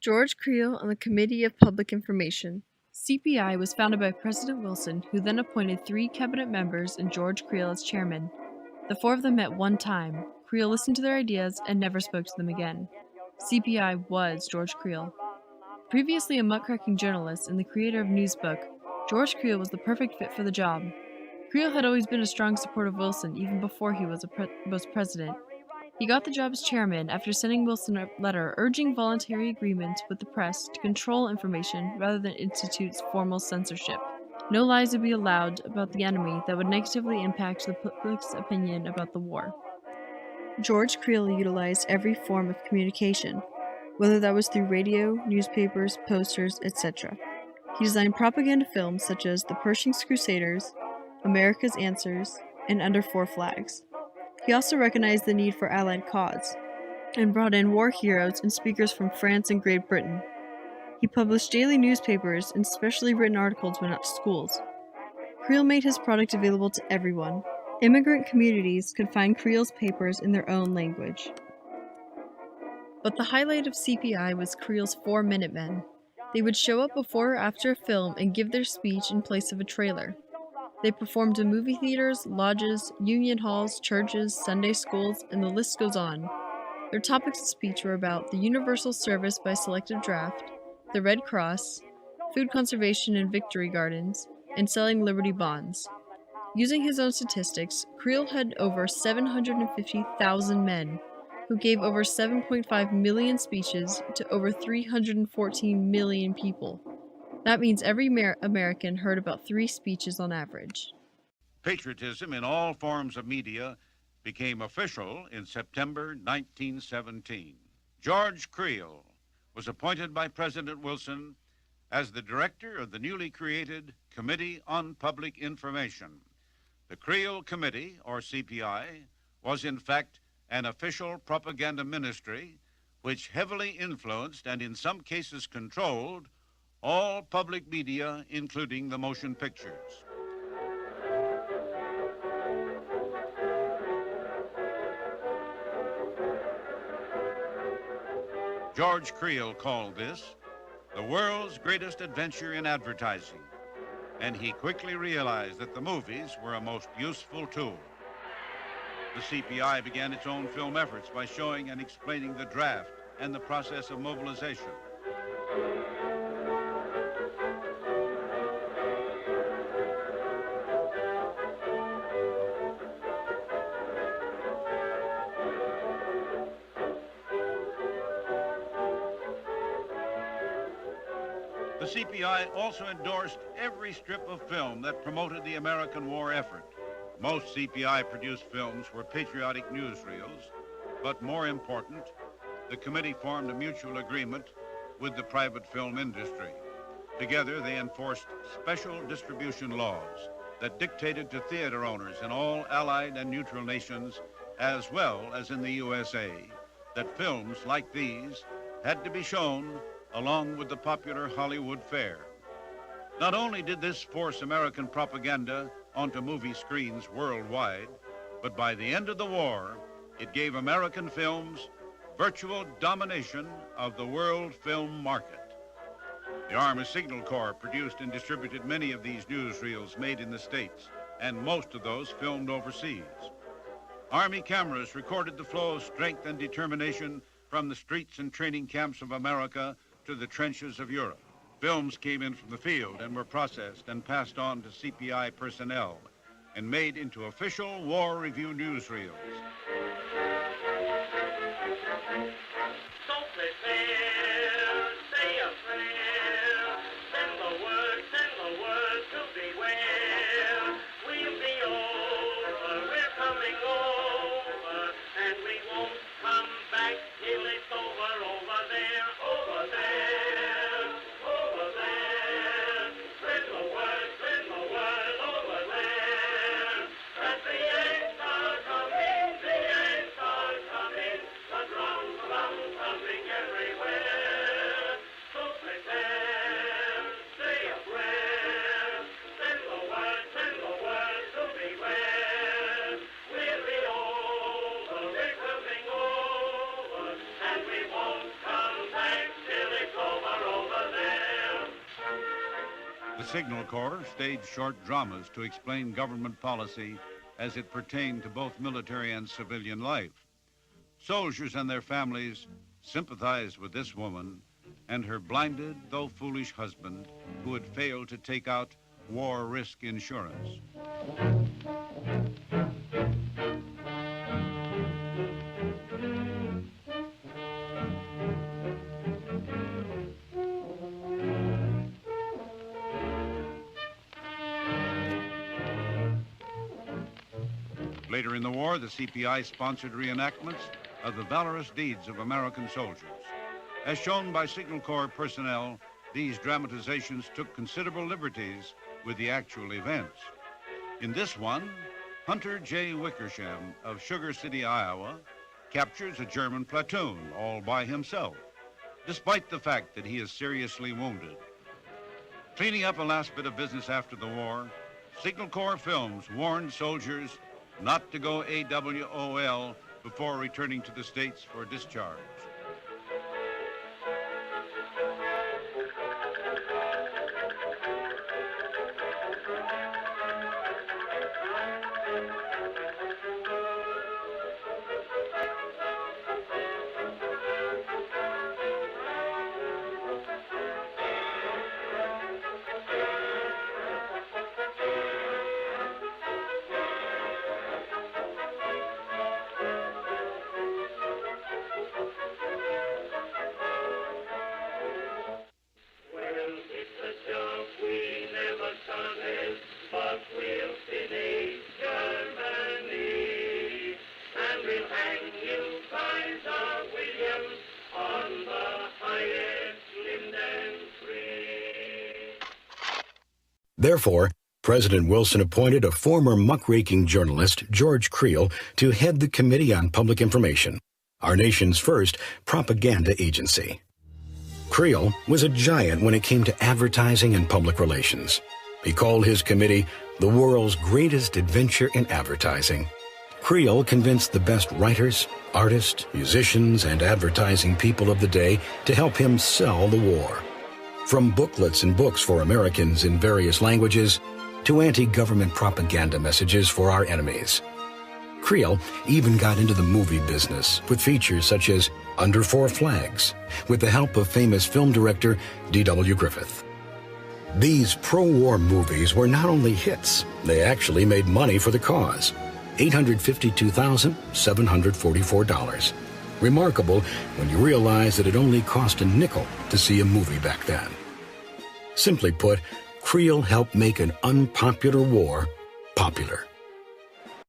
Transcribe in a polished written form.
George Creel on the Committee of Public Information. CPI was founded by President Wilson, who then appointed 3 cabinet members and George Creel as chairman. The 4 of them met one time. Creel listened to their ideas and never spoke to them again. CPI was George Creel. Previously a muckraking journalist and the creator of Newsbook, George Creel was the perfect fit for the job. Creel had always been a strong supporter of Wilson even before he was president. He got the job as chairman after sending Wilson a letter urging voluntary agreements with the press to control information rather than institute formal censorship. No lies would be allowed about the enemy that would negatively impact the public's opinion about the war. George Creel utilized every form of communication, whether that was through radio, newspapers, posters, etc. He designed propaganda films such as The Pershing's Crusaders, America's Answers, and Under Four Flags. He also recognized the need for Allied cause, and brought in war heroes and speakers from France and Great Britain. He published daily newspapers, and specially written articles went out to schools. Creel made his product available to everyone. Immigrant communities could find Creel's papers in their own language. But the highlight of CPI was Creel's 4 Minutemen. They would show up before or after a film and give their speech in place of a trailer. They performed in movie theaters, lodges, union halls, churches, Sunday schools, and the list goes on. Their topics of speech were about the universal service by selective draft, the Red Cross, food conservation in victory gardens, and selling Liberty bonds. Using his own statistics, Creel had over 750,000 men, who gave over 7.5 million speeches to over 314 million people. That means every American heard about 3 speeches on average. Patriotism in all forms of media became official in September 1917. George Creel was appointed by President Wilson as the director of the newly created Committee on Public Information. The Creel Committee, or CPI, was in fact an official propaganda ministry which heavily influenced and in some cases controlled all public media, including the motion pictures. George Creel called this the world's greatest adventure in advertising, and he quickly realized that the movies were a most useful tool. The CPI began its own film efforts by showing and explaining the draft and the process of mobilization. The CPI also endorsed every strip of film that promoted the American war effort. Most CPI-produced films were patriotic newsreels, but more important, the committee formed a mutual agreement with the private film industry. Together, they enforced special distribution laws that dictated to theater owners in all Allied and neutral nations, as well as in the USA, that films like these had to be shown along with the popular Hollywood fare. Not only did this force American propaganda onto movie screens worldwide, but by the end of the war, it gave American films virtual domination of the world film market. The Army Signal Corps produced and distributed many of these newsreels made in the States, and most of those filmed overseas. Army cameras recorded the flow of strength and determination from the streets and training camps of America to the trenches of Europe. Films came in from the field and were processed and passed on to CPI personnel and made into official war review newsreels. So prepare, say a prayer, send the word to beware. We'll be over, we're coming over, and we won't come back till it's over there, over there, over there. Send the word over there, that the Yanks are coming, the drums The Signal Corps staged short dramas to explain government policy as it pertained to both military and civilian life. Soldiers and their families sympathized with this woman and her blinded, though foolish husband, who had failed to take out war risk insurance. Later in the war, the CPI sponsored reenactments of the valorous deeds of American soldiers. As shown by Signal Corps personnel, these dramatizations took considerable liberties with the actual events. In this one, Hunter J. Wickersham of Sugar City, Iowa, captures a German platoon all by himself, despite the fact that he is seriously wounded. Cleaning up a last bit of business after the war, Signal Corps Films warned soldiers not to go AWOL before returning to the States for discharge. Therefore, President Wilson appointed a former muckraking journalist, George Creel, to head the Committee on Public Information, our nation's first propaganda agency. Creel was a giant when it came to advertising and public relations. He called his committee the world's greatest adventure in advertising. Creel convinced the best writers, artists, musicians, and advertising people of the day to help him sell the war. From booklets and books for Americans in various languages to anti-government propaganda messages for our enemies. Creel even got into the movie business with features such as Under Four Flags, with the help of famous film director D.W. Griffith. These pro-war movies were not only hits, they actually made money for the cause. $852,744. Remarkable when you realize that it only cost a nickel to see a movie back then. Simply put, Creel helped make an unpopular war popular.